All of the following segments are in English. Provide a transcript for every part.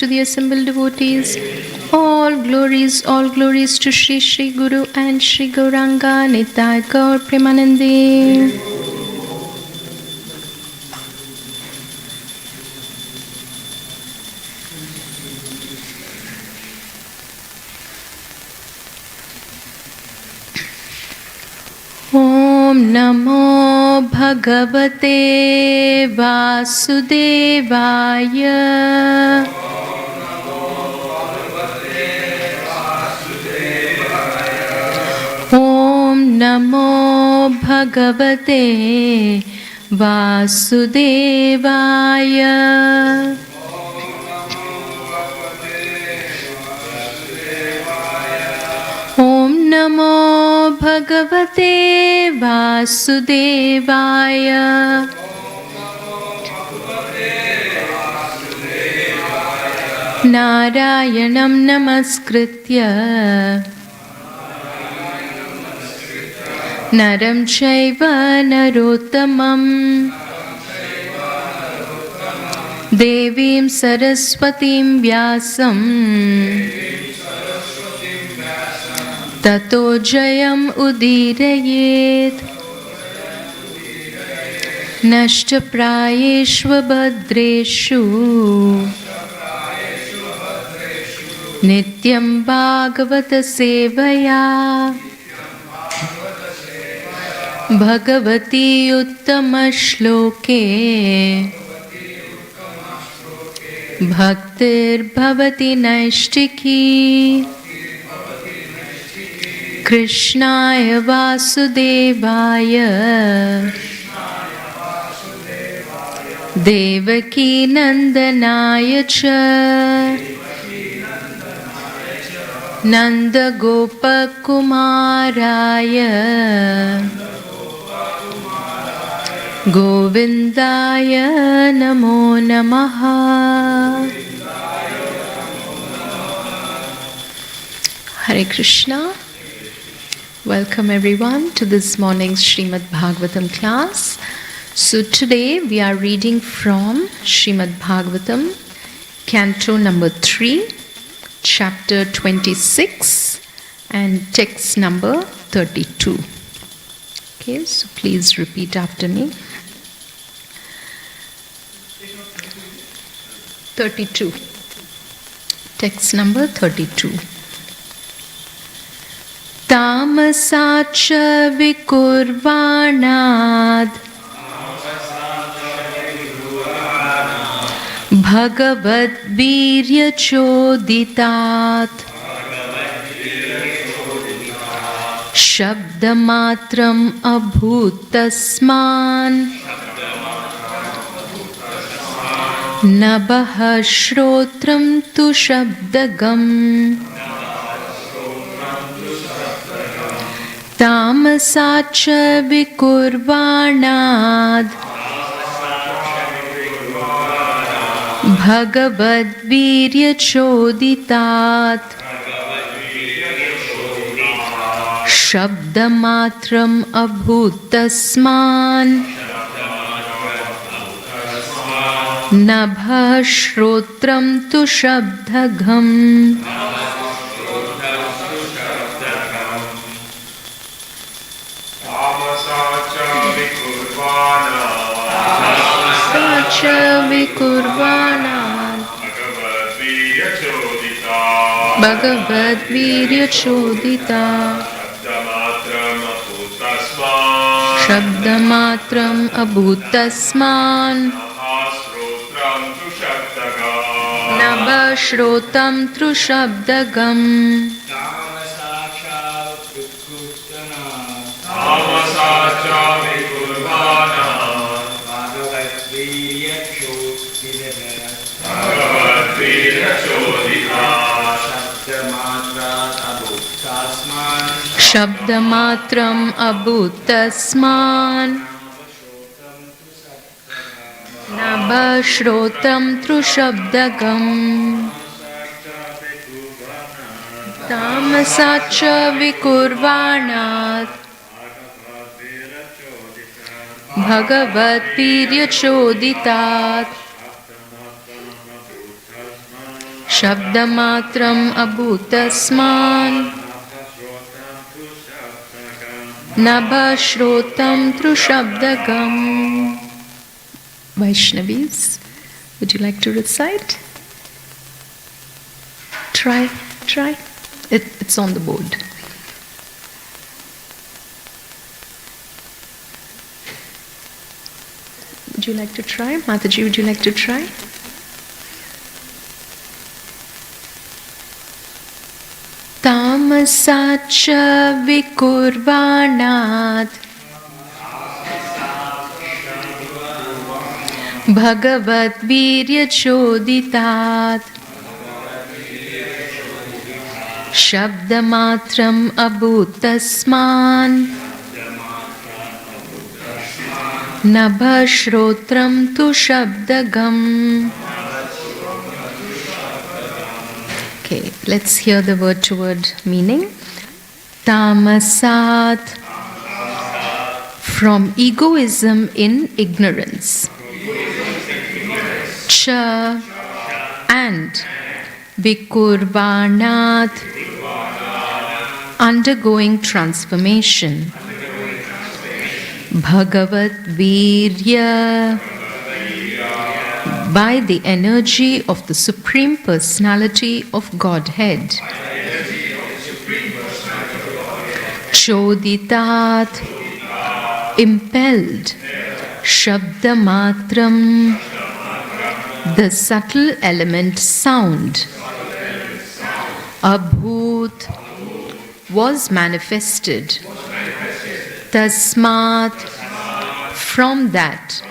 To the assembled devotees, all glories to Shri Shri Guru and Shri Gauranga Nitai Gaur Premanande. Om Namo Bhagavate Vasudevaya. Om Namo Bhagavate Vasudevaya. Om Namo Bhagavate Vasudevaya. Narayanam Namaskritya Naram Chaiva Narottamam Devim Saraswatim Vyasam Tato Jayam Udirayet Nashta Prayeshva Bhadreshu Nityam Bhagavata Sevaya Bhagavati Uttama Shloke Bhaktir Bhavati Naishtiki Krishnaya Vasudevaya Devaki Nandanaya Cha Nanda Gopakumaraya Govindaya Namo Namaha. Hare Krishna. Welcome everyone to this morning's Srimad Bhagavatam class. So today we are reading from Srimad Bhagavatam, Canto number 3, Chapter 26 and text number 32. Okay, so please repeat after me. 32. Text number 32. Tamasacha vikurvanad Bhagavad virya choditat Shabdamatram abhutasman Nabha shrotram tu shabdagam Tamasacha vikurvanad Bhagavad virya choditat Shabdamatram abhutasman Nabha shrotram tu shabdagam. Vikurvana Bhagavad virya chodita Shabdamatram abhutasman Nabha shrotam tru shabdagam. Shabdamatram abhutasman Nabha shrotam tru shabdagam. Tamasacha vikurvanat Bhagavad virya choditat Shabdamatram abhutasman Nabhashrotam trushabdagam. Vaishnavis, would you like to recite? Try. It's on the board. Would you like to try? Mataji, would you like to try? Tamasacha vikurvanat Bhagavat virya choditat Shabdamatram abhutasman Nabhashrotram tu shabdagam. Okay, let's hear the word-to-word meaning. Tamasat, from egoism in ignorance. Cha, and vikurvanat, undergoing transformation. Bhagavat virya, by the energy of the Supreme Personality of Godhead. Choditat, impelled. Shabdamatram, the subtle element sound. Abhut, was manifested. Tasmat, from that.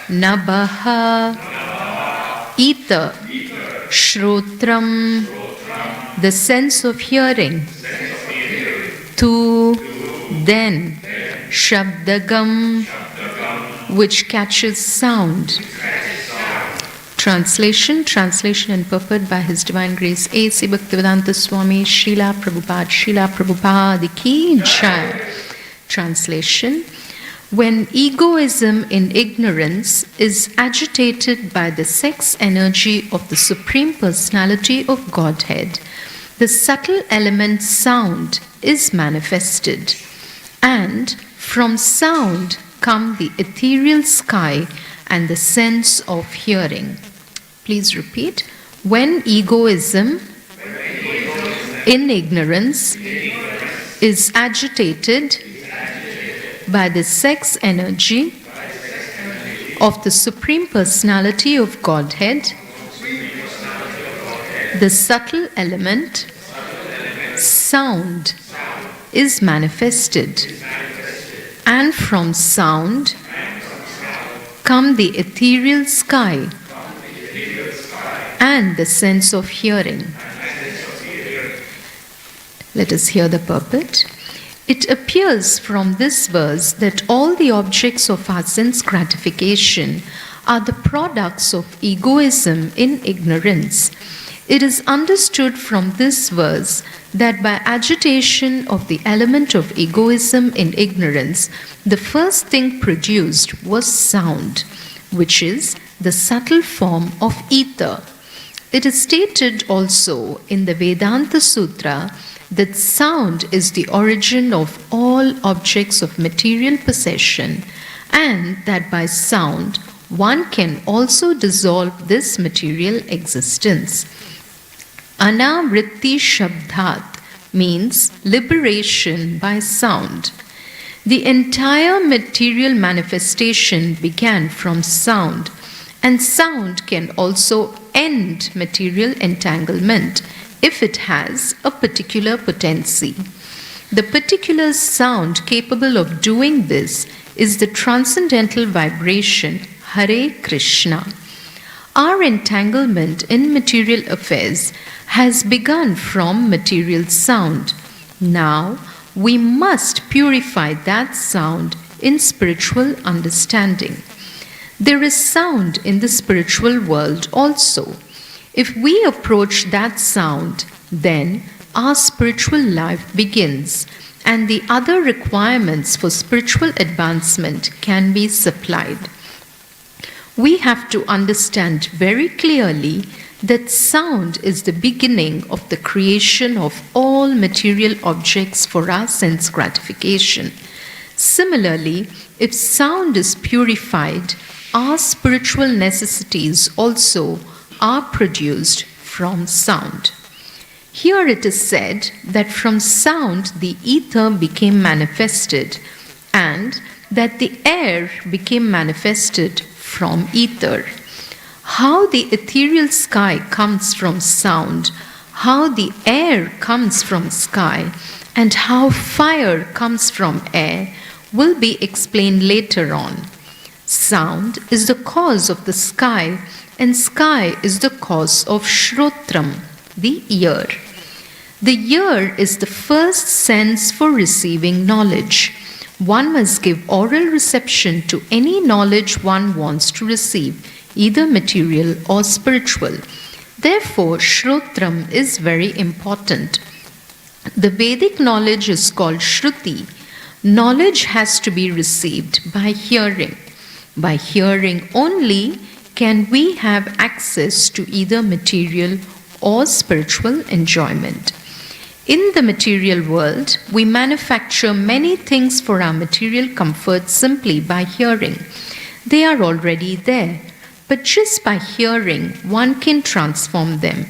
Nabha, ether. Shrotram, the sense of hearing. Tu, then. Shabdagam, which catches sound. Translation and purport by His Divine Grace A.C. Bhaktivedanta Swami Srila Prabhupada Ki Jai. Translation: when egoism in ignorance is agitated by the sex energy of the Supreme Personality of Godhead, the subtle element sound is manifested, and from sound come the ethereal sky and the sense of hearing. Please repeat. When egoism in ignorance is agitated by the sex energy of the Supreme Personality of Godhead, the subtle element sound is manifested, and from sound come the ethereal sky and the sense of hearing. Let us hear the purport. It appears from this verse that all the objects of our sense gratification are the products of egoism in ignorance. It is understood from this verse that by agitation of the element of egoism in ignorance, the first thing produced was sound, which is the subtle form of ether. It is stated also in the Vedanta Sutra that sound is the origin of all objects of material possession, and that by sound one can also dissolve this material existence. Anavritti Shabdat means liberation by sound. The entire material manifestation began from sound, and sound can also end material entanglement if it has a particular potency. The particular sound capable of doing this is the transcendental vibration Hare Krishna. Our entanglement in material affairs has begun from material sound. Now we must purify that sound in spiritual understanding. There is sound in the spiritual world also. If we approach that sound, then our spiritual life begins, and the other requirements for spiritual advancement can be supplied. We have to understand very clearly that sound is the beginning of the creation of all material objects for our sense gratification. Similarly, if sound is purified, our spiritual necessities also are produced from sound. Here it is said that from sound the ether became manifested, and that the air became manifested from ether. How the ethereal sky comes from sound, how the air comes from sky, and how fire comes from air will be explained later on. Sound is the cause of the sky, and sky is the cause of Shrotram, the ear. The ear is the first sense for receiving knowledge. One must give oral reception to any knowledge one wants to receive, either material or spiritual. Therefore, Shrotram is very important. The Vedic knowledge is called Shruti. Knowledge has to be received by hearing. By hearing only can we have access to either material or spiritual enjoyment. In the material world, we manufacture many things for our material comfort simply by hearing. They are already there, but just by hearing, one can transform them.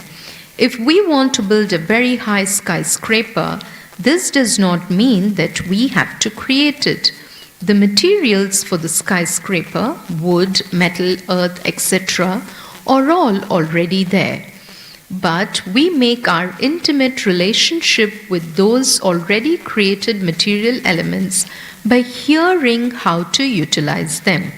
If we want to build a very high skyscraper, this does not mean that we have to create it. The materials for the skyscraper, wood, metal, earth, etc., are all already there. But we make our intimate relationship with those already created material elements by hearing how to utilize them.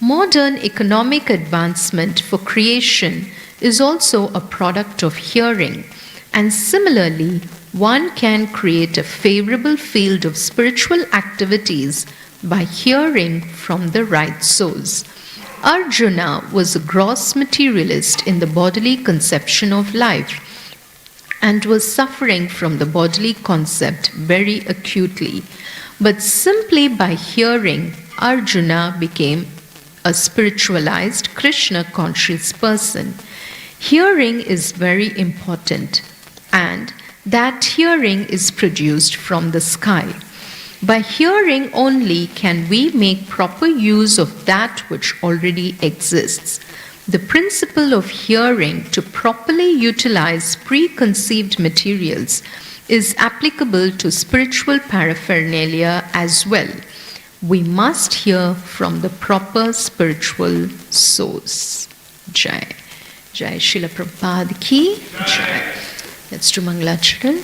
Modern economic advancement for creation is also a product of hearing, and similarly, one can create a favorable field of spiritual activities by hearing from the right source. Arjuna was a gross materialist in the bodily conception of life and was suffering from the bodily concept very acutely. But simply by hearing, Arjuna became a spiritualized, Krishna-conscious person. Hearing is very important, and that hearing is produced from the sky. By hearing only can we make proper use of that which already exists. The principle of hearing to properly utilize preconceived materials is applicable to spiritual paraphernalia as well. We must hear from the proper spiritual source. Jai. Jai Srila Prabhupada ki Jai. Let's do Mangalacharan.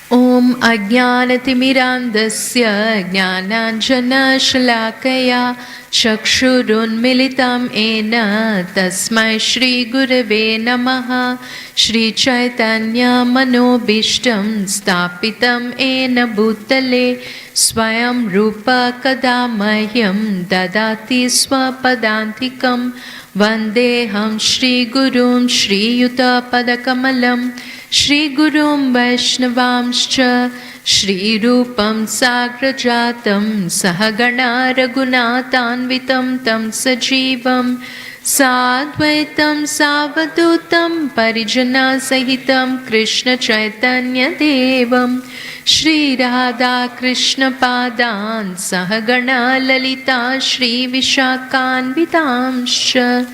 Om Ajnanatimirandasya Jnananjanashalakaya Chakshurunmilitam Ena Tasmai Shri Gurave Namaha Shri Chaitanya Manobishtam Stapitam Ena Bhutale Swayam Rupa Kadamahyam Dadati Swapadantikam Vandeham Shri Gurum Shri Yuta Padakamalam Shri Gurum Vaishnavamscha Shri Rupam Sagrajatam Sahagana Raghunatanvitam Tam Sajivam Sadvaitam Savadutam Parijana Sahitam Krishna Chaitanya Devam Shri Radha Krishna Padan Sahagana Lalita Shri Vishakanvitamscha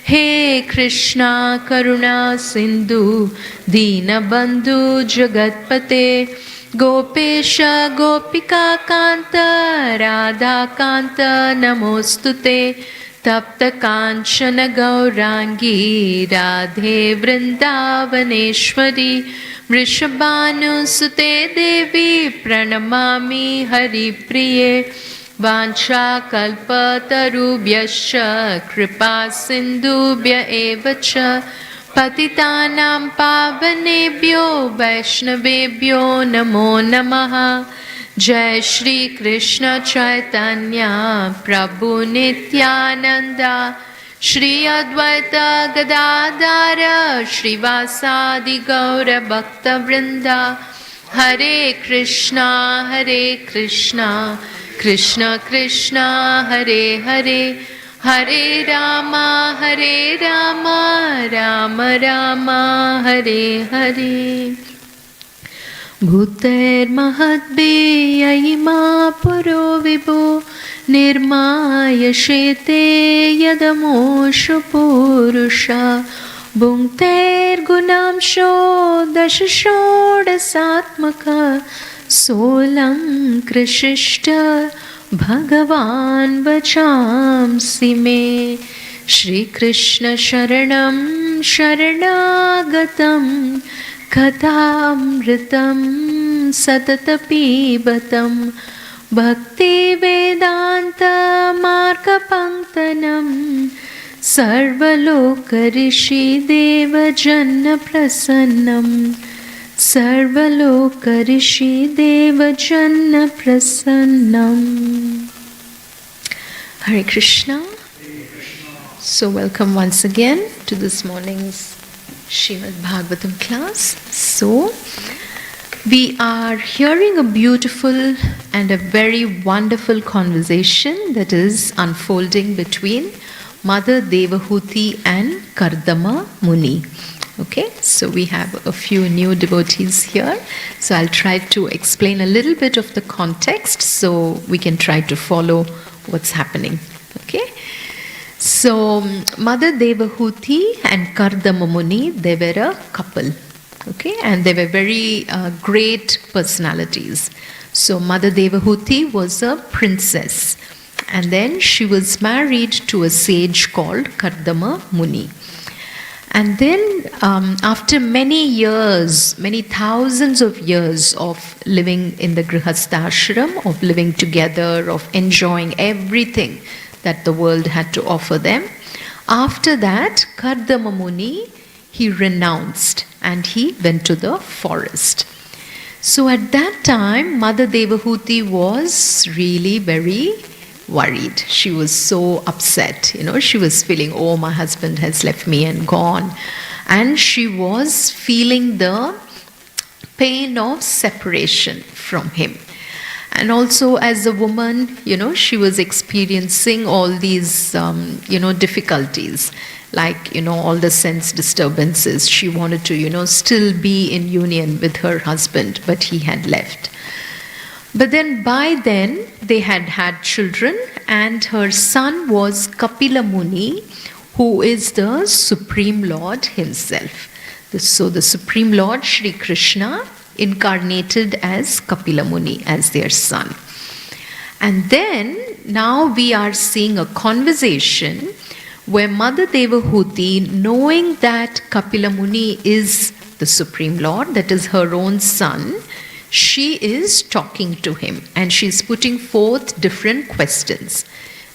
He Krishna Karuna Sindhu Dinabandhu Jagatpate Gopesha Gopika Kanta Radha Kanta Namostute Tapta Kanchana Gaurangi Radhe Vrindavaneshwari Vrishabhanu Sute Devi Pranamami Hari Priye Vancha Kalpa Tarubhyascha Kripa Sindhubhya Evacha Patitanam Pavanebhyo Vaishnavebhyo Namo Namaha Jai Shri Krishna Chaitanya Prabhu Nityananda Shri Advaita Gadadara Shri Vasadi Gaura Bhakta Vrinda Hare Krishna Krishna Krishna Hare Hare Hare Rama, Rama Rama, Hare Hare. Bhuter Mahadbe Yayima Puro Vibho Nirmaya Shete Yadamosho Purusha Bhunkter Gunamsho Dashashodasatmaka Solam Krishishta Bhagavan Vachamsi Me Shri Krishna Sharanam Sharanagatam Kathamritam Satatapibatam Bhakti Vedanta Markapanktanam Sarvalokarishi Deva Janna Prasannam Sarvalokarishi Deva Janna Prasannam. Hare Krishna. So welcome once again to this morning's Srimad Bhagavatam class. So we are hearing a beautiful and a very wonderful conversation that is unfolding between Mother Devahuti and Kardama Muni. Okay, so we have a few new devotees here. So I'll try to explain a little bit of the context so we can try to follow what's happening. Okay, so Mother Devahuti and Kardama Muni, they were a couple. Okay, and they were very great personalities. So Mother Devahuti was a princess, and then she was married to a sage called Kardama Muni. And then after many years, many thousands of years of living in the Grihastashram, of living together, of enjoying everything that the world had to offer them, after that, Kardama Muni, he renounced and he went to the forest. So at that time, Mother Devahuti was really very worried. She was so upset. She was feeling, oh, my husband has left me and gone. And she was feeling the pain of separation from him. And also as a woman, she was experiencing all these, difficulties, like, all the sense disturbances. She wanted to, still be in union with her husband, but he had left. But then by then, they had had children, and her son was Kapila Muni, who is the Supreme Lord himself. So the Supreme Lord, Shri Krishna, incarnated as Kapila Muni, as their son. And then, now we are seeing a conversation where Mother Devahuti, knowing that Kapila Muni is the Supreme Lord, that is her own son, she is talking to him and she's putting forth different questions.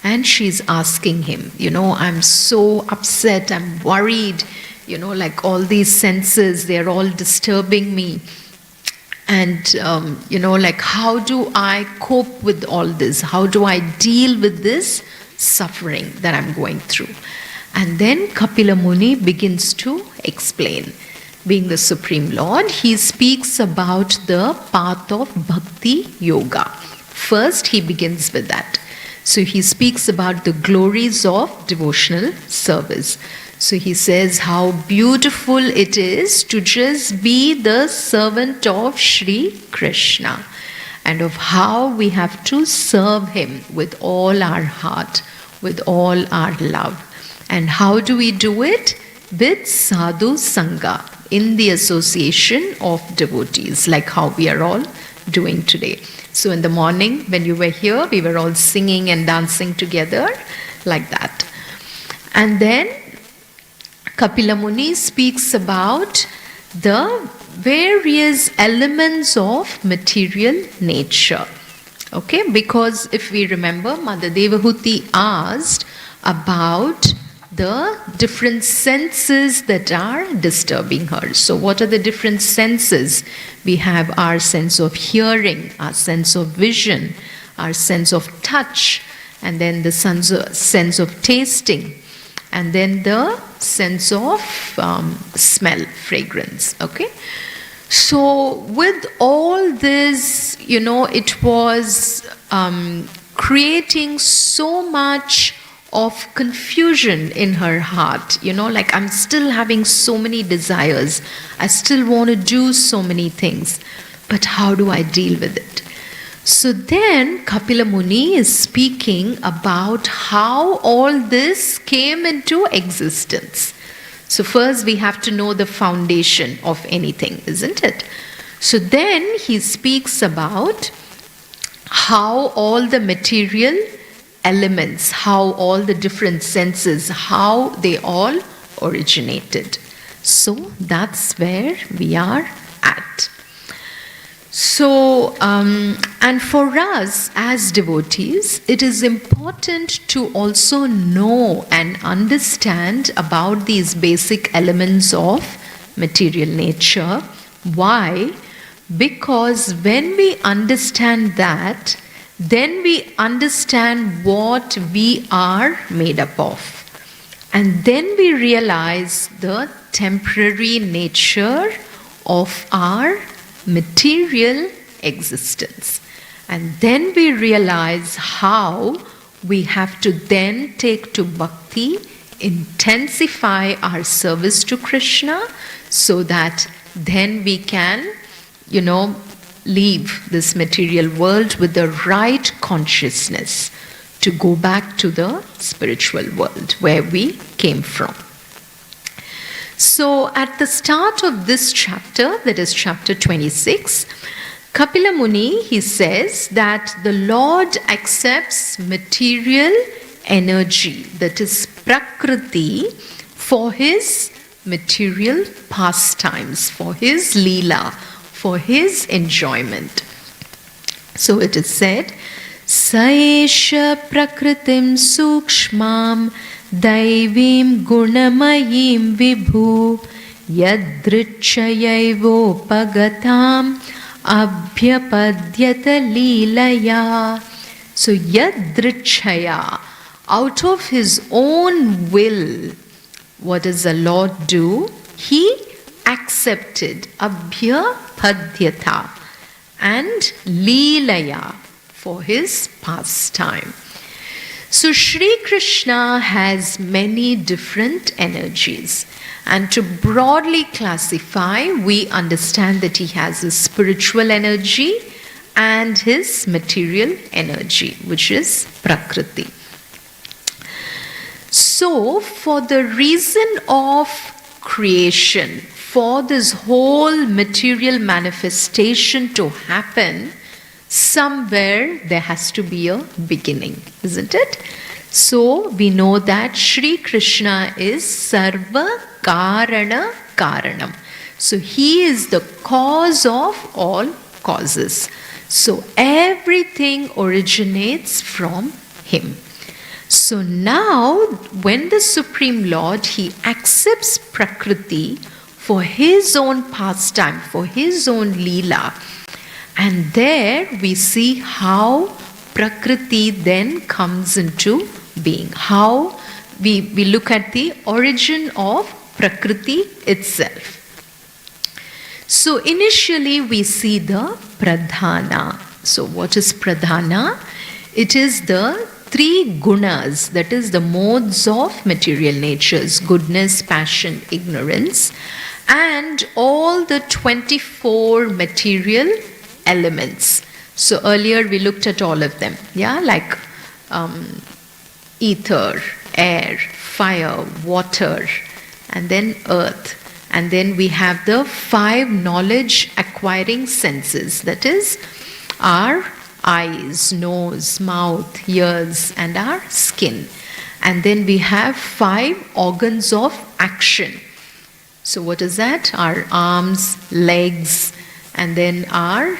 And she's asking him, I'm so upset, I'm worried, like all these senses, they're all disturbing me. And, like how do I cope with all this? How do I deal with this suffering that I'm going through? And then Kapila Muni begins to explain. Being the Supreme Lord, he speaks about the path of Bhakti Yoga. First, he begins with that. So he speaks about the glories of devotional service. So he says how beautiful it is to just be the servant of Shri Krishna, and of how we have to serve him with all our heart, with all our love. And how do we do it? With sadhu sangha, in the association of devotees, like how we are all doing today. So in the morning when you were here, we were all singing and dancing together like that. And then Kapila Muni speaks about the various elements of material nature. Okay, because if we remember, Mother Devahuti asked about the different senses that are disturbing her. So what are the different senses? We have our sense of hearing, our sense of vision, our sense of touch, and then the sense of tasting, and then the sense of smell, fragrance. Okay, so with all this, it was creating so much of confusion in her heart. Like, I'm still having so many desires. I still want to do so many things. But how do I deal with it? So then Kapila Muni is speaking about how all this came into existence. So first we have to know the foundation of anything, isn't it? So then he speaks about how all the material elements, how all the different senses, how they all originated. So that's where we are at. So, and for us as devotees, it is important to also know and understand about these basic elements of material nature. Why? Because when we understand that, then we understand what we are made up of. And then we realize the temporary nature of our material existence. And then we realize how we have to then take to bhakti, intensify our service to Krishna, so that then we can, leave this material world with the right consciousness to go back to the spiritual world where we came from. So at the start of this chapter, that is chapter 26, Kapila Muni, he says that the Lord accepts material energy, that is Prakriti, for his material pastimes, for his Leela, for his enjoyment. So it is said, Saesha Prakritim Sukshmam Daivim Gunamayim Vibhu Yadrichayaivo Pagatam Abhyapadyata Leelaya. So Yadrichaya, out of his own will, what does the Lord do? He accepted Abhyapadyata and Leelaya for his pastime. So Sri Krishna has many different energies, and to broadly classify, we understand that he has his spiritual energy and his material energy, which is Prakriti. So for the reason of creation, for this whole material manifestation to happen, somewhere there has to be a beginning, isn't it? So we know that Sri Krishna is Sarva Karana Karanam. So he is the cause of all causes. So everything originates from him. So now when the Supreme Lord, he accepts Prakriti for his own pastime, for his own Leela, and there we see how Prakriti then comes into being. How we look at the origin of Prakriti itself. So initially we see the Pradhana. So what is Pradhana? It is the three gunas, that is the modes of material natures, goodness, passion, ignorance, and all the 24 material elements. So earlier we looked at all of them, like ether, air, fire, water, and then earth. And then we have the 5 knowledge acquiring senses, that is our eyes, nose, mouth, ears, and our skin. And then we have 5 organs of action. So what is that? Our arms, legs, and then our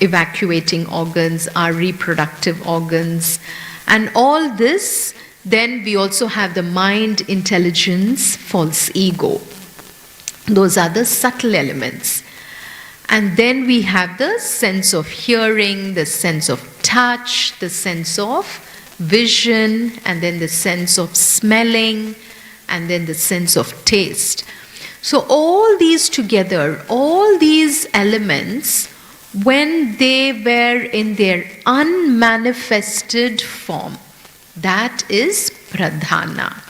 evacuating organs, our reproductive organs, and all this. Then we also have the mind, intelligence, false ego. Those are the subtle elements. And then we have the sense of hearing, the sense of touch, the sense of vision, and then the sense of smelling, and then the sense of taste. So all these together, all these elements, when they were in their unmanifested form, That is pradhana.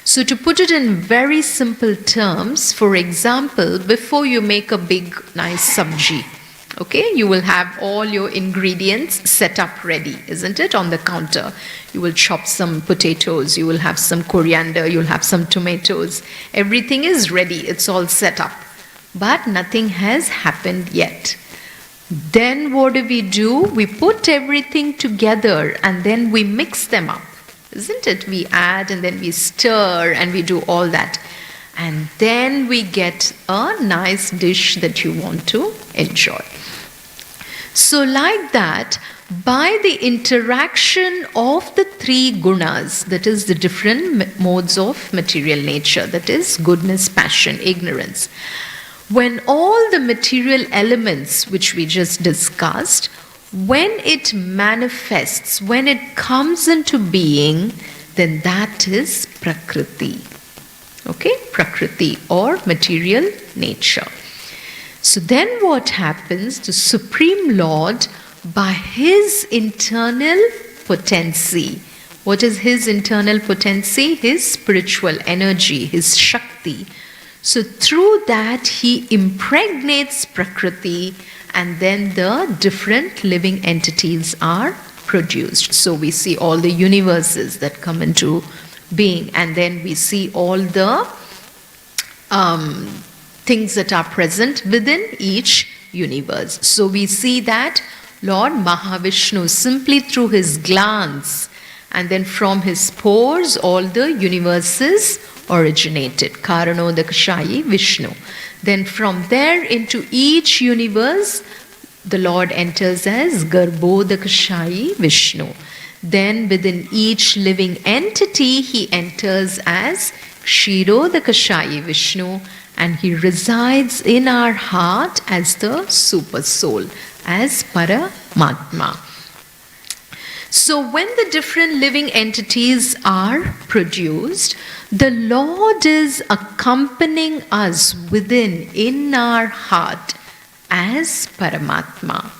So to put it in very simple terms, for example, before you make a big nice sabji, okay, you will have all your ingredients set up ready, isn't it, on the counter. You will chop some potatoes, you will have some coriander, you'll have some tomatoes. Everything is ready, it's all set up. But nothing has happened yet. Then what do? We put everything together and then we mix them up. Isn't it? We add and then we stir and we do all that. And then we get a nice dish that you want to enjoy. So like that, by the interaction of the three gunas, that is the different modes of material nature, that is goodness, passion, ignorance. When all the material elements which we just discussed, when it manifests, when it comes into being, then that is prakriti. Okay, prakriti or material nature. So then what happens? The Supreme Lord, by his internal potency, what is his internal potency? His spiritual energy, his Shakti. So through that he impregnates prakriti, and then the different living entities are produced. So we see all the universes that come into being, and then we see all the things that are present within each universe. So we see that Lord Mahavishnu, simply through his glance, and then from his pores, all the universes originated. Karanodakashayi Vishnu. Then from there into each universe, the Lord enters as Garbhodakashayi Vishnu. Then within each living entity, he enters as Kshirodakashayi Vishnu, and he resides in our heart as the super soul, as Paramatma. So when the different living entities are produced, the Lord is accompanying us within, in our heart, as Paramatma.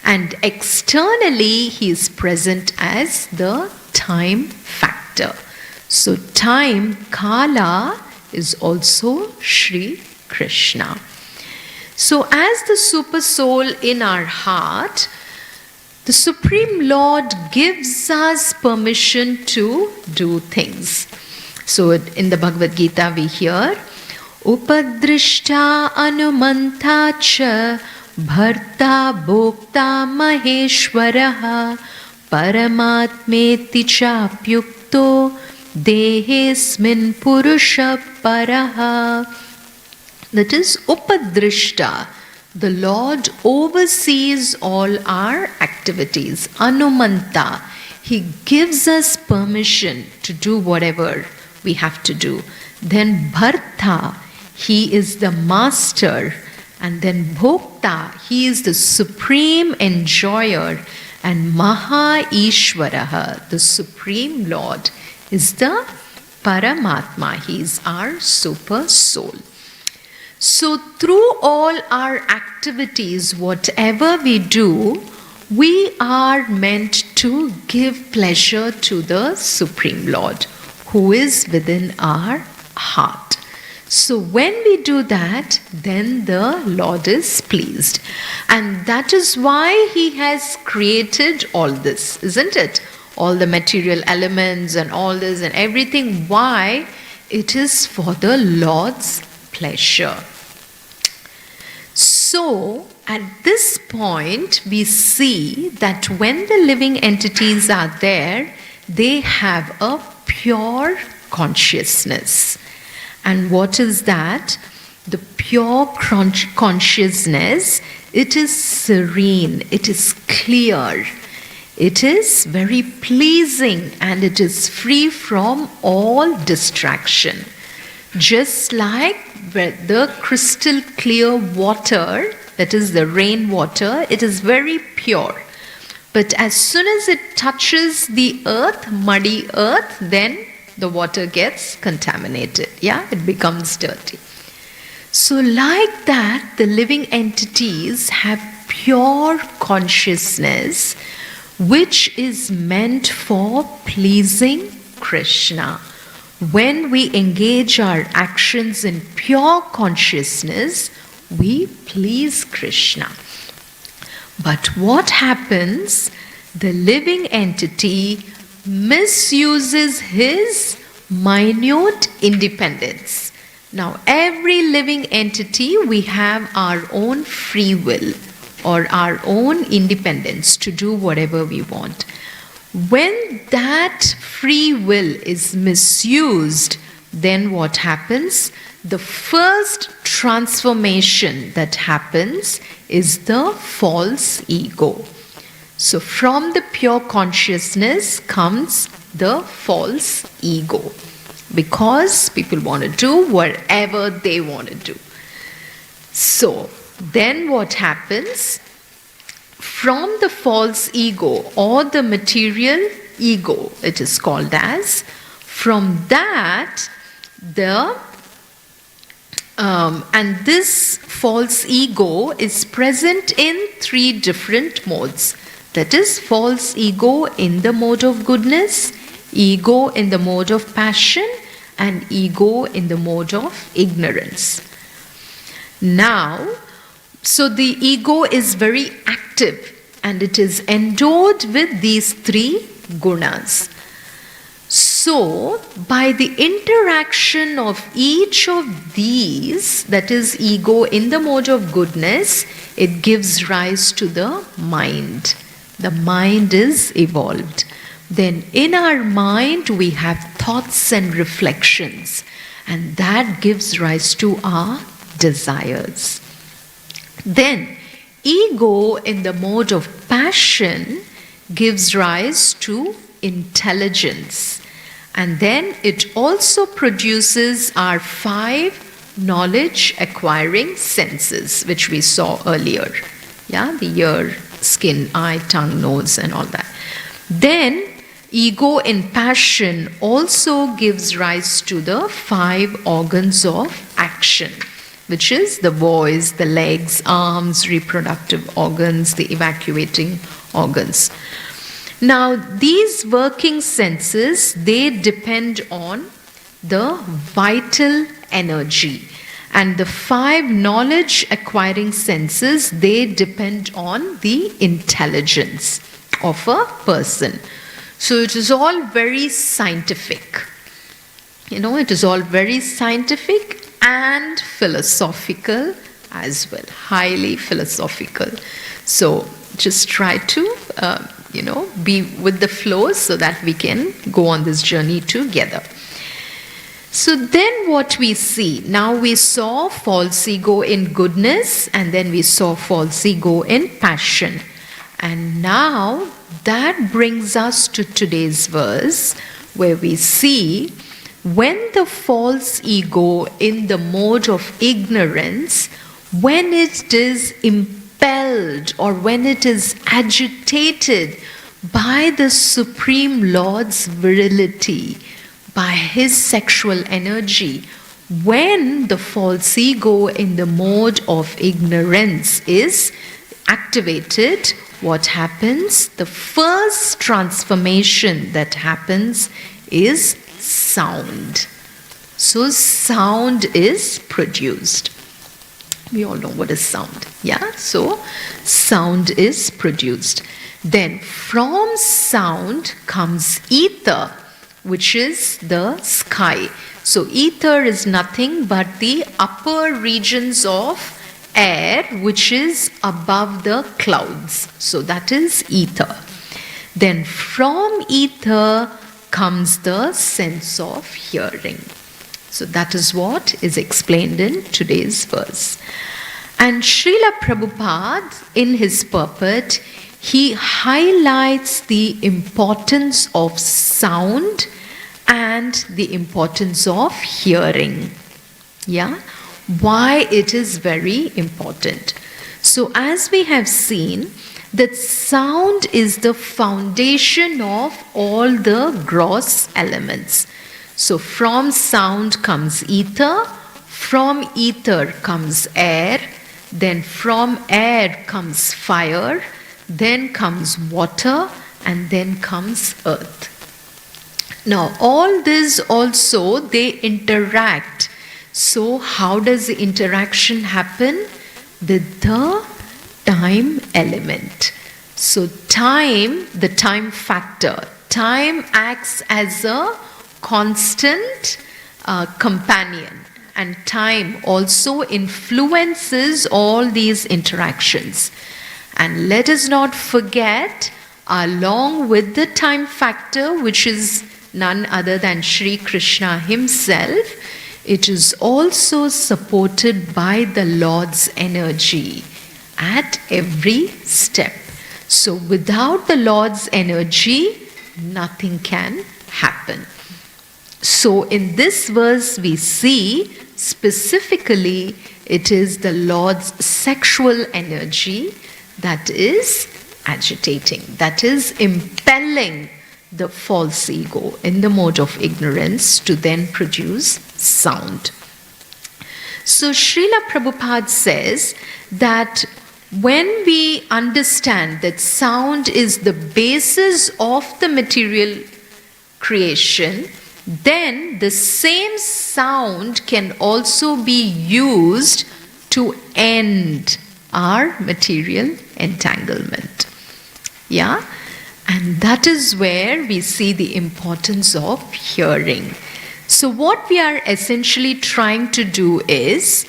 And externally, he is present as the time factor. So time, Kala, is also Sri Krishna. So as the super soul in our heart, the Supreme Lord gives us permission to do things. So in the Bhagavad Gita we hear, Upadrishta Anumanta cha Bharta Bhokta Maheshwaraha Paramatmeti Chapyukto Dehesmin Purusha Paraha. That is Upadrishta. The Lord oversees all our activities. Anumanta. He gives us permission to do whatever we have to do. Then Bharta. He is the master. And then Bhokta. He is the supreme enjoyer. And Maha Ishwaraha, the Supreme Lord, is the Paramatma. He is our super soul. So through all our activities, whatever we do, we are meant to give pleasure to the Supreme Lord, who is within our heart. So when we do that, then the Lord is pleased. And that is why he has created all this, isn't it? All the material elements and all this and everything. Why? It is for the Lord's pleasure. So at this point, we see that when the living entities are there, they have a pure consciousness. And what is that? The pure consciousness, it is serene, it is clear, it is very pleasing, and it is free from all distraction. Just like the crystal clear water, that is the rainwater, it is very pure. But as soon as it touches the earth, muddy earth, then the water gets contaminated. Yeah, it becomes dirty. So like that, the living entities have pure consciousness, which is meant for pleasing Krishna. When we engage our actions in pure consciousness, we please Krishna. But what happens? The living entity misuses his minute independence. Now, every living entity, we have our own free will or our own independence to do whatever we want. When that free will is misused, then what happens? The first transformation that happens is the false ego. So from the pure consciousness comes the false ego, because people want to do whatever they want to do. So then what happens? From the false ego or the material ego, it is called as, from that and this false ego is present in 3 different modes. That is, false ego in the mode of goodness, ego in the mode of passion, and ego in the mode of ignorance. Now, so the ego is very active and it is endowed with these 3 gunas. So, by the interaction of each of these, that is ego in the mode of goodness, it gives rise to the mind. The mind is evolved. Then in our mind we have thoughts and reflections, and that gives rise to our desires. Then ego in the mode of passion gives rise to intelligence, and then it also produces our 5 knowledge acquiring senses, which we saw earlier. Yeah, the ear, skin, eye, tongue, nose, and all that. Then ego in passion also gives rise to the 5 organs of action, which is the voice, the legs, arms, reproductive organs, the evacuating organs. Now, these working senses, they depend on the vital energy. And the 5 knowledge acquiring senses, they depend on the intelligence of a person. So it is all very scientific. It is all very scientific and philosophical as well, highly philosophical. So just try to, be with the flow so that we can go on this journey together. So then what we see, now we saw false ego in goodness, and then we saw false ego in passion. And now that brings us to today's verse, where we see when the false ego in the mode of ignorance, when it is impelled or when it is agitated by the Supreme Lord's virility, by his sexual energy, when the false ego in the mode of ignorance is activated, what happens? The first transformation that happens is sound. So sound is produced. We all know what is sound. Yeah, so sound is produced. Then from sound comes ether, which is the sky. So ether is nothing but the upper regions of air, which is above the clouds. So that is ether. Then from ether comes the sense of hearing. So that is what is explained in today's verse. And Srila Prabhupada, in his purport, he highlights the importance of sound and the importance of hearing. Yeah? Why it is very important. So as we have seen, that sound is the foundation of all the gross elements. So from sound comes ether, from ether comes air, then from air comes fire, then comes water, and then comes earth. Now, all this also, they interact. So, how does the interaction happen? With the time element. So, time, the time factor, time acts as a constant companion, and time also influences all these interactions. And let us not forget, along with the time factor, which is none other than Sri Krishna himself, it is also supported by the Lord's energy at every step. So without the Lord's energy, nothing can happen. So in this verse we see specifically it is the Lord's sexual energy that is agitating, that is impelling the false ego in the mode of ignorance to then produce sound. So Srila Prabhupada says that when we understand that sound is the basis of the material creation, then the same sound can also be used to end our material entanglement. Yeah? And that is where we see the importance of hearing. So what we are essentially trying to do is,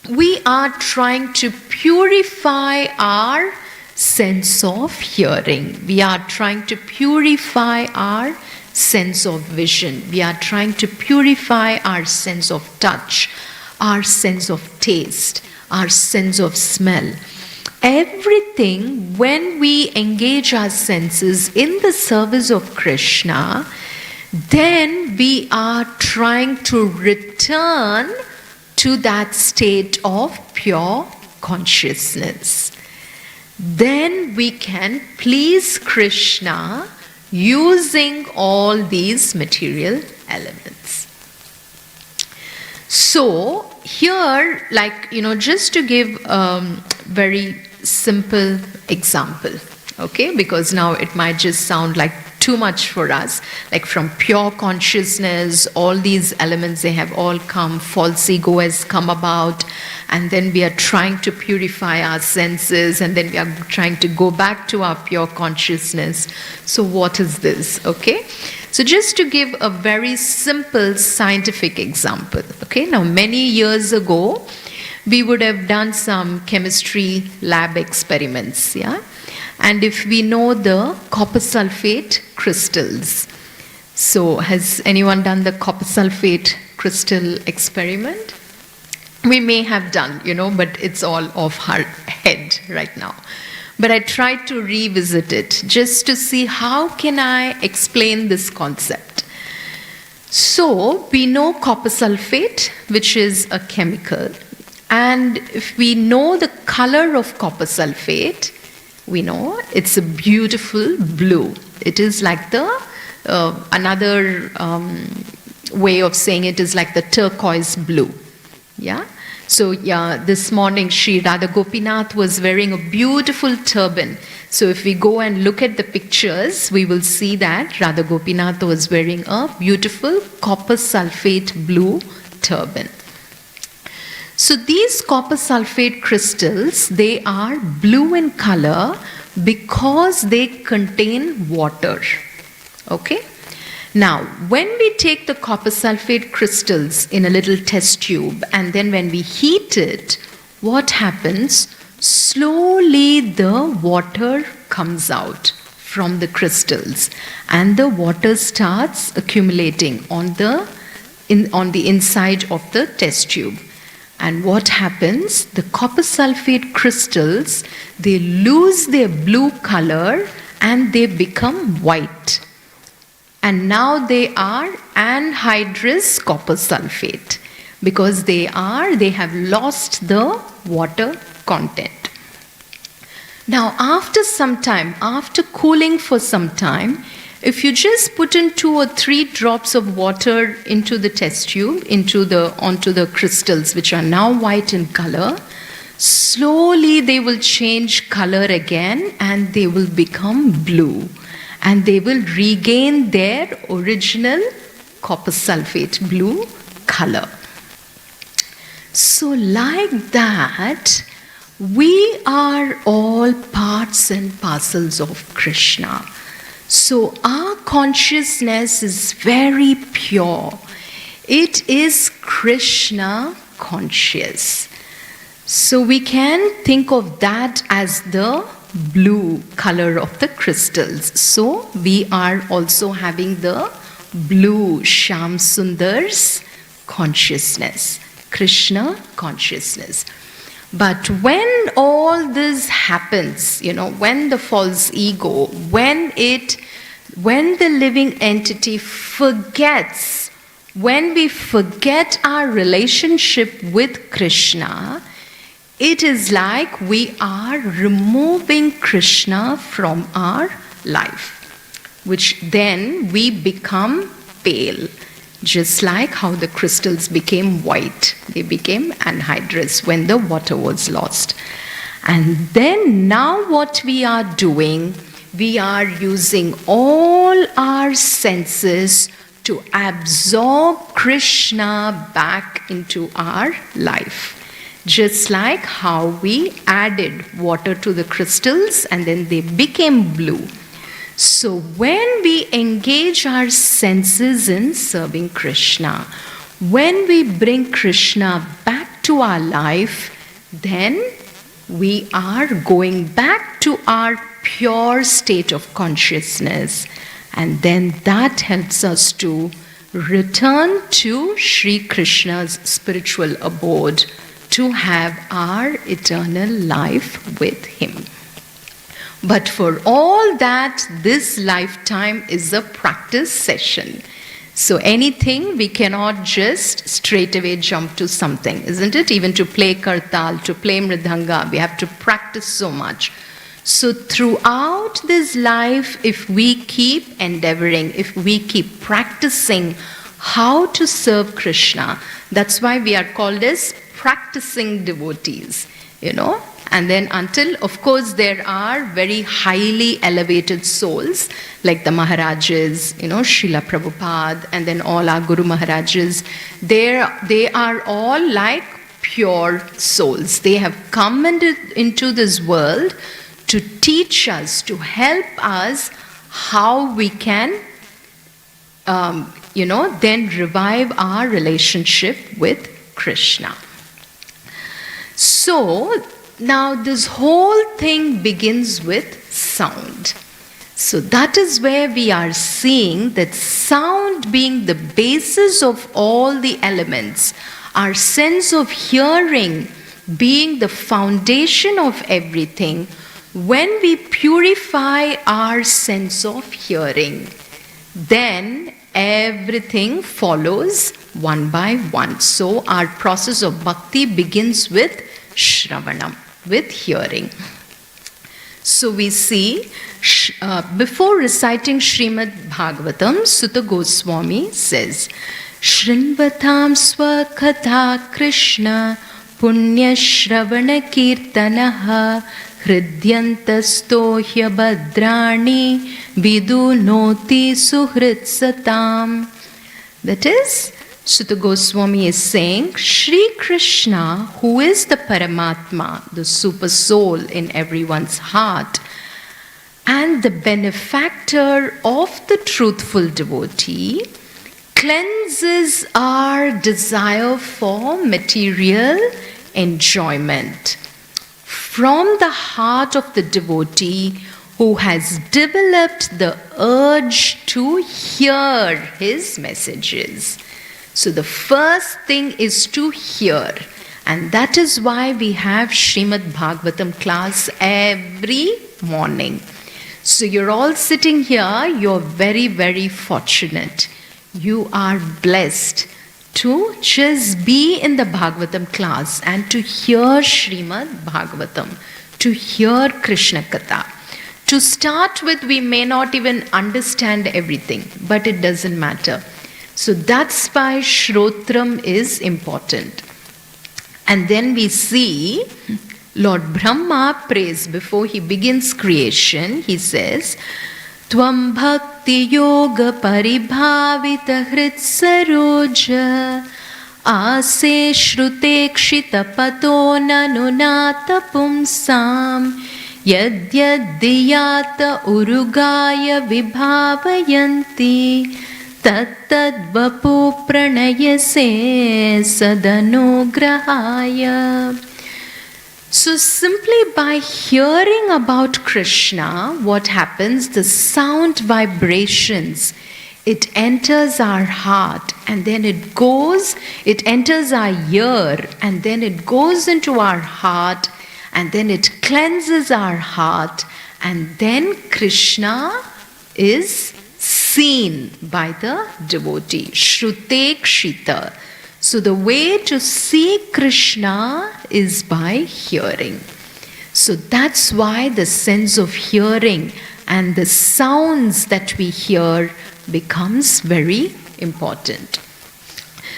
we are trying to purify our sense of hearing. We are trying to purify our sense of vision. We are trying to purify our sense of touch, our sense of taste, our sense of smell. Everything, when we engage our senses in the service of Krishna, then we are trying to return to that state of pure consciousness. Then we can please Krishna using all these material elements. So here, just to give a very simple example, okay, because now it might just sound like too much for us, like from pure consciousness, all these elements, they have all come, false ego has come about, and then we are trying to purify our senses, and then we are trying to go back to our pure consciousness. So what is this, okay? So just to give a very simple scientific example, okay? Now many years ago, we would have done some chemistry lab experiments, yeah? And if we know the copper sulfate crystals, so has anyone done the copper sulfate crystal experiment? We may have done, but it's all off our head right now. But I tried to revisit it just to see how can I explain this concept. So we know copper sulfate, which is a chemical, and if we know the color of copper sulfate, we know it's a beautiful blue. It is like the, another way of saying it is like the turquoise blue. Yeah? So yeah, this morning Sri Radha Gopinath was wearing a beautiful turban. So if we go and look at the pictures, we will see that Radha Gopinath was wearing a beautiful copper sulfate blue turban. So these copper sulfate crystals, they are blue in color because they contain water. Okay? Now, when we take the copper sulfate crystals in a little test tube and then when we heat it, what happens? Slowly the water comes out from the crystals and the water starts accumulating on the inside of the test tube. And what happens? The copper sulfate crystals, they lose their blue color and they become white. And now they are anhydrous copper sulfate because they have lost the water content. Now after some time, after cooling for some time, if you just put in 2 or 3 drops of water into the test tube, onto the crystals which are now white in color, Slowly they will change color again and they will become blue. And they will regain their original copper sulfate blue color. So like that, we are all parts and parcels of Krishna. So our consciousness is very pure. It is Krishna conscious. So we can think of that as the blue color of the crystals. So we are also having the blue Shyam Sundar's consciousness, Krishna consciousness. But when all this happens, when the false ego, when the living entity forgets, when we forget our relationship with Krishna, it is like we are removing Krishna from our life, which then we become pale. Just like how the crystals became white, they became anhydrous when the water was lost. And then now what we are doing, we are using all our senses to absorb Krishna back into our life. Just like how we added water to the crystals and then they became blue. So when we engage our senses in serving Krishna, when we bring Krishna back to our life, then we are going back to our pure state of consciousness. And then that helps us to return to Sri Krishna's spiritual abode to have our eternal life with him. But for all that, this lifetime is a practice session. So anything, we cannot just straight away jump to something, isn't it? Even to play kartal, to play mridanga, we have to practice so much. So throughout this life, if we keep endeavoring, if we keep practicing how to serve Krishna, that's why we are called as practicing devotees, And then until, of course, there are very highly elevated souls, like the Maharajas, Srila Prabhupada, and then all our Guru Maharajas. They are all like pure souls. They have come into this world to teach us, to help us how we can, then revive our relationship with Krishna. So, now this whole thing begins with sound. So that is where we are seeing that sound being the basis of all the elements, our sense of hearing being the foundation of everything. When we purify our sense of hearing, then everything follows one by one. So our process of bhakti begins with Shravanam, with hearing. So we see, before reciting Srimad Bhagavatam, Sutta Goswami says, Shrinvatam swakatha Krishna punya shravana kirtanaha hridyantastohya badrani vidunoti suhrit satam. That is, Sutta Goswami is saying, Sri Krishna, who is the Paramatma, the super soul in everyone's heart, and the benefactor of the truthful devotee, cleanses our desire for material enjoyment from the heart of the devotee who has developed the urge to hear his messages. So the first thing is to hear, and that is why we have Srimad Bhagavatam class every morning. So you're all sitting here, you're very, very fortunate. You are blessed to just be in the Bhagavatam class and to hear Srimad Bhagavatam, to hear Krishna Katha. To start with, we may not even understand everything, but it doesn't matter. So that's why Shrotram is important. And then we see Lord Brahma prays before he begins creation. He says, Tvam bhakti yoga paribhavita hritsaroja ase shrute kshita pato nanunata pumsam yadyadiyata urugaya vibhavayanti tattadvapu pranayase sadanugrahaya. So simply by hearing about Krishna, what happens? The sound vibrations, it enters our heart and then it enters our ear and then it goes into our heart and then it cleanses our heart and then Krishna is seen by the devotee. Shrute kshita. So the way to see Krishna is by hearing. So that's why the sense of hearing and the sounds that we hear becomes very important.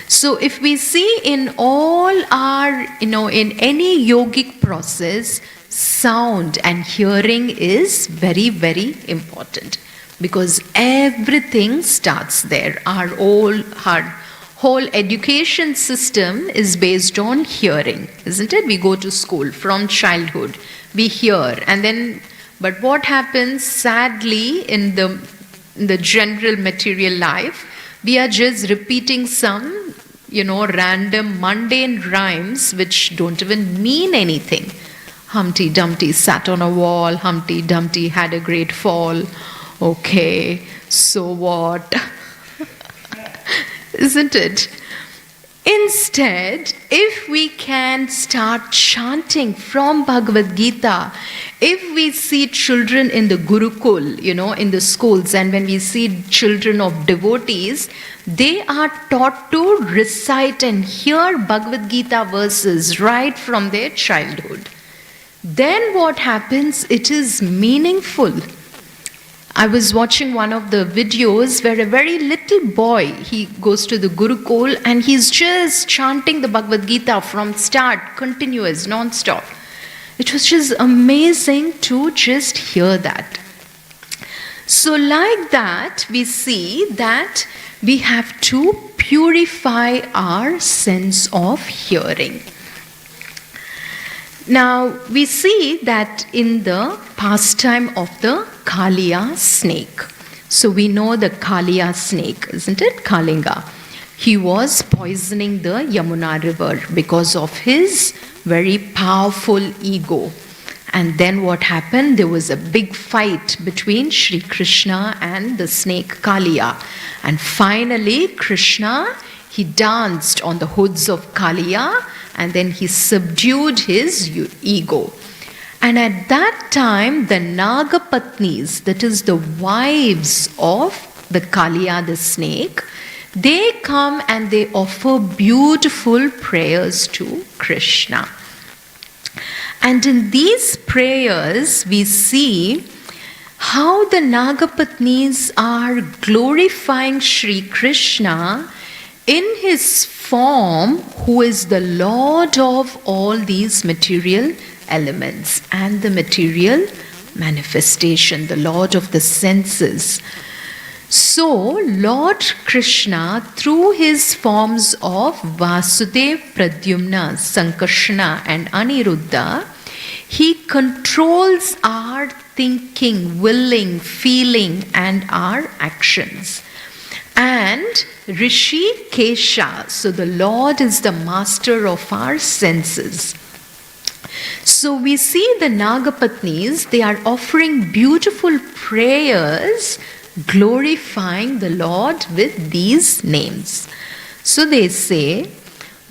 So if we see in all our, in any yogic process, sound and hearing is very, very important because everything starts there. Our whole education system is based on hearing, isn't it? We go to school from childhood, we hear, and then, but what happens sadly in the general material life, we are just repeating some, random mundane rhymes which don't even mean anything. Humpty Dumpty sat on a wall, Humpty Dumpty had a great fall. Okay, so what? Isn't it? Instead, if we can start chanting from Bhagavad Gita, if we see children in the Gurukul, in the schools, and when we see children of devotees, they are taught to recite and hear Bhagavad Gita verses right from their childhood. Then what happens? It is meaningful. I was watching one of the videos where a very little boy, he goes to the Gurukul and he's just chanting the Bhagavad Gita from start, continuous, non-stop. It was just amazing to just hear that. So like that, we see that we have to purify our sense of hearing. Now, we see that in the pastime of the Kaliya snake. So we know the Kaliya snake, isn't it? Kalinga. He was poisoning the Yamuna river because of his very powerful ego. And then what happened? There was a big fight between Sri Krishna and the snake Kaliya. And finally, Krishna, he danced on the hoods of Kaliya and then he subdued his ego. And at that time, the Nagapatnis, that is the wives of the Kaliya, the snake, they come and they offer beautiful prayers to Krishna. And in these prayers, we see how the Nagapatnis are glorifying Sri Krishna in his form, who is the Lord of all these material elements and the material manifestation, the Lord of the senses. So, Lord Krishna, through his forms of Vasudeva, Pradyumna, Sankarshana and Aniruddha, he controls our thinking, willing, feeling and our actions. And Rishi Kesha, so the Lord is the master of our senses. So we see the Nagapatnis, they are offering beautiful prayers glorifying the Lord with these names. So they say,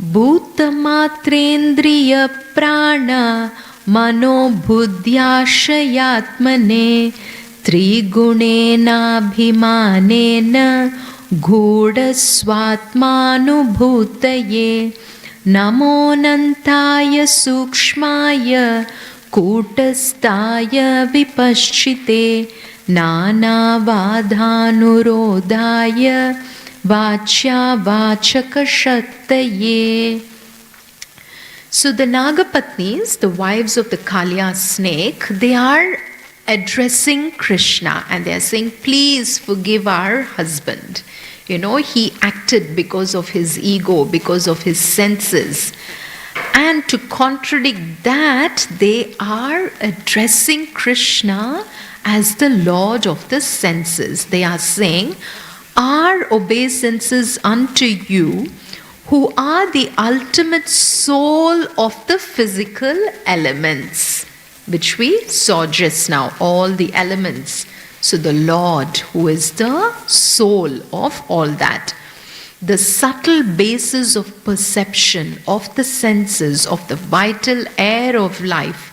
Bhuta Matrendriya Prana Mano Buddhyashayatmane Trigunena Bhimanena Ghodaswatmanubhutaye Namo Nantaya Sukshmaya Kutastaya Vipaschite Nana Vadhanurodhaya Vachya Vachaka Shaktaye. So the Nagapatnis, the wives of the Kalya snake, they are addressing Krishna and they are saying, please forgive our husband. He acted because of his ego, because of his senses. And to contradict that, they are addressing Krishna as the Lord of the senses. They are saying, our obeisances unto you, who are the ultimate soul of the physical elements, which we saw just now, all the elements. So the Lord, who is the soul of all that, the subtle basis of perception, of the senses, of the vital air of life,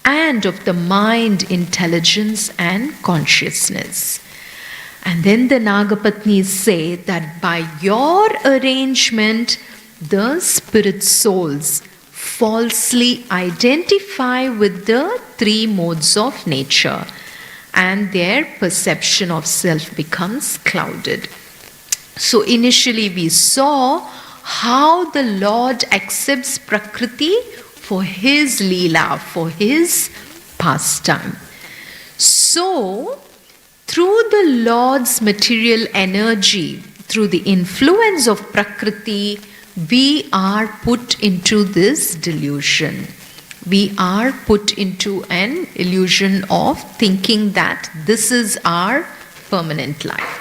and of the mind, intelligence, and consciousness. And then the Nagapatnis say that by your arrangement, the spirit souls falsely identify with the three modes of nature, and their perception of self becomes clouded. So initially we saw how the Lord accepts Prakriti for his Leela, for his pastime. So through the Lord's material energy, through the influence of Prakriti, we are put into this delusion. We are put into an illusion of thinking that this is our permanent life.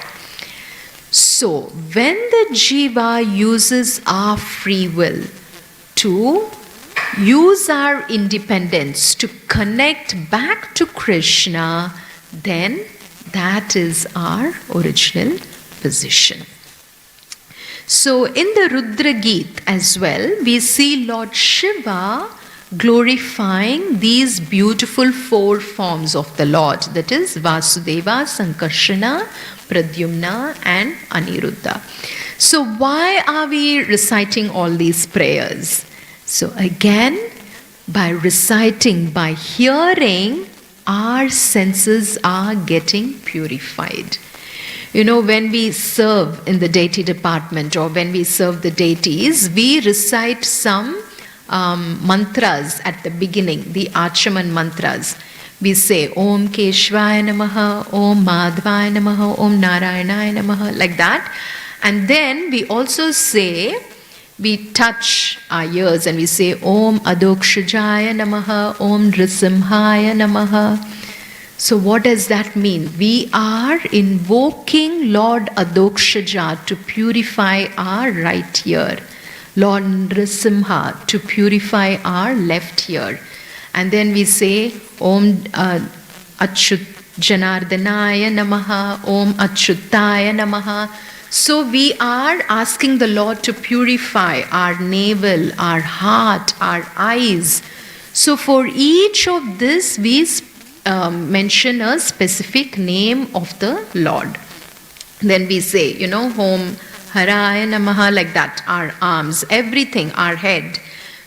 So, when the Jiva uses our free will to use our independence to connect back to Krishna, then that is our original position. So, in the Rudra Geet as well, we see Lord Shiva glorifying these beautiful four forms of the Lord, that is Vasudeva, Sankarshana, Pradyumna and Aniruddha. So why are we reciting all these prayers? So again, by reciting, by hearing, our senses are getting purified. When we serve in the deity department or when we serve the deities, we recite some mantras at the beginning, the Achaman mantras. We say Om Keshvaya Namaha, Om Madhvaya Namaha, Om Narayanaya Namaha, like that. And then we also say, we touch our ears and we say Om Adokshajaya Namaha, Om Nrisimhaya Namaha. So what does that mean? We are invoking Lord Adokshaja to purify our right ear, Lord Nrisimha to purify our left ear. And then we say Om Achyut Janardanaya Namaha, Om Achyutaya Namaha. So we are asking the Lord to purify our navel, our heart, our eyes. So for each of this, we mention a specific name of the Lord. Then we say, Om Haraya Namaha, like that, our arms, everything, our head.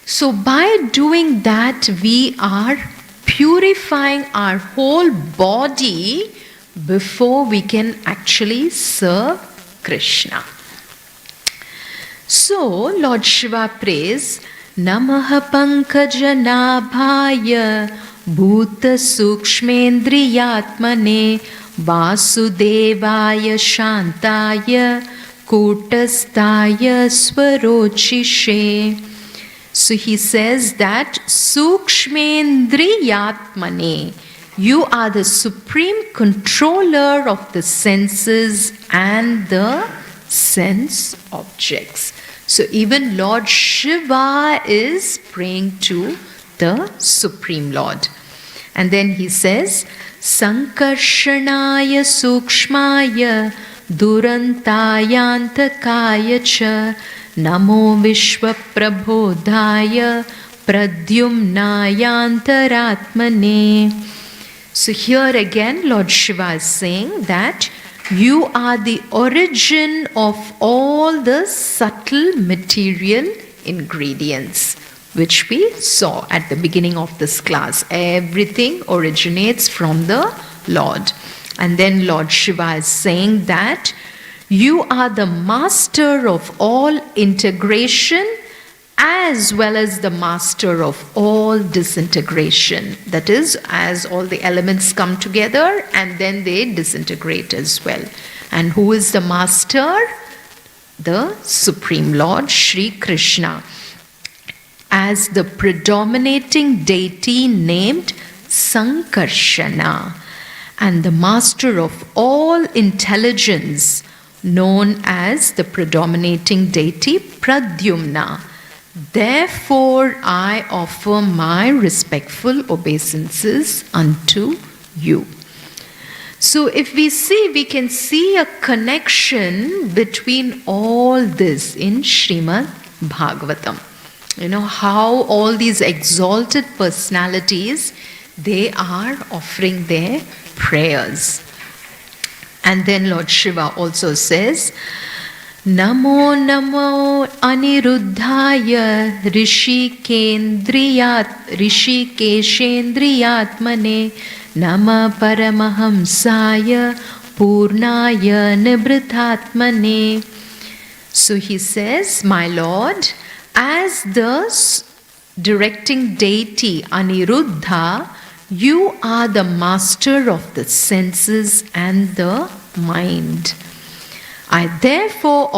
So by doing that, we are purifying our whole body before we can actually serve Krishna. So Lord Shiva prays, Namaha Pankajanabhaya Bhuta Sukshmendriyatmane Vasudevaya Shantaya Kutastaya Swarochishe. So he says that Sukshmendriyatmane, you are the supreme controller of the senses and the sense objects. So even Lord Shiva is praying to the Supreme Lord. And then he says, Sankarshanaya Sukshmaya Durantayantakaya cha Namo Vishwa Prabodhaya Pradyumnayantaratmane. So here again Lord Shiva is saying that you are the origin of all the subtle material ingredients, which we saw at the beginning of this class. Everything originates from the Lord. And then Lord Shiva is saying that you are the master of all integration as well as the master of all disintegration. That is, as all the elements come together and then they disintegrate as well. And who is the master? The Supreme Lord, Sri Krishna, as the predominating deity named Sankarshana, and the master of all intelligence known as the predominating deity Pradyumna. Therefore, I offer my respectful obeisances unto you. So if we see, we can see a connection between all this in Srimad Bhagavatam. You know, how all these exalted personalities, they are offering their prayers. And then Lord Shiva also says, Namo Namo Aniruddhaya Rishikeshendriyatmane Nama Paramahamsaya Purnaya Nibrithatmane. So he says, my Lord, as the directing deity Aniruddha, you are the master of the senses and the mind. I therefore